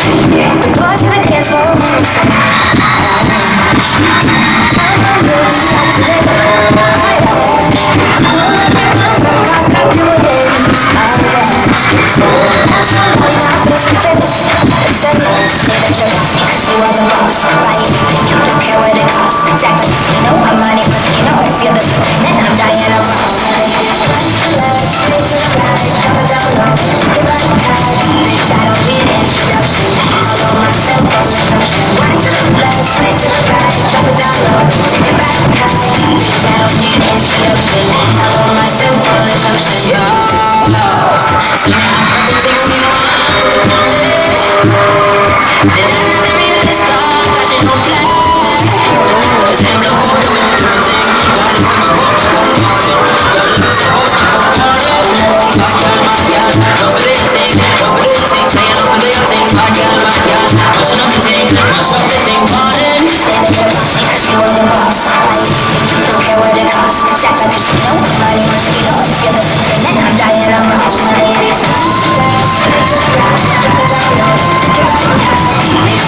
Report to the dance floor when you say tell them you'll be out today. Pull up your bumper, cock up your waist. Grab somebody now face to face. Say that you're bossy 'cause you are the boss. Buy anything, you don't care what it costs. Act like you know I'm money, but you know I feel the pain and I'm dying of loss. Straight to the left, straight to the right, drop it down low, take it back high. Bitch, I don't need introduction. Follow my simple instruction. Right to the left, straight to the right, drop it down low, take it back high. Bitch, I don't need introduction. Follow my simple instruction. Yo, so now everything we want. It doesn't matter if it's dark, I should don't play. Cause I'm the one doing everything. Gotta take my walk, I go on it. Gotta fix the host, I go on it. Bad girl, bad girl, no for the thing, no for the thing. Say no for the thing, bad girl, mashing up the thing, mash up the thing, pardon. Say that you're bossy 'cause you are the boss. Buy anything, you don't care what it costs. Act like you know money, but you know I feel the pain and I'm dying of loss. Ladies, left, straight to the right, drop it down low, take it back high.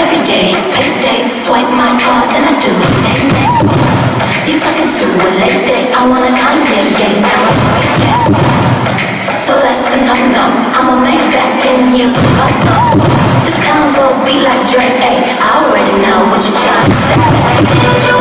Every day is payday. Swipe my card, then I do it. You talking to a late day? I wanna Kanye, yeah, now I'm waiting. So that's a no-no. I'ma make that in you so this convo be like Drake, ayy. I already know what you're trying to say. Did you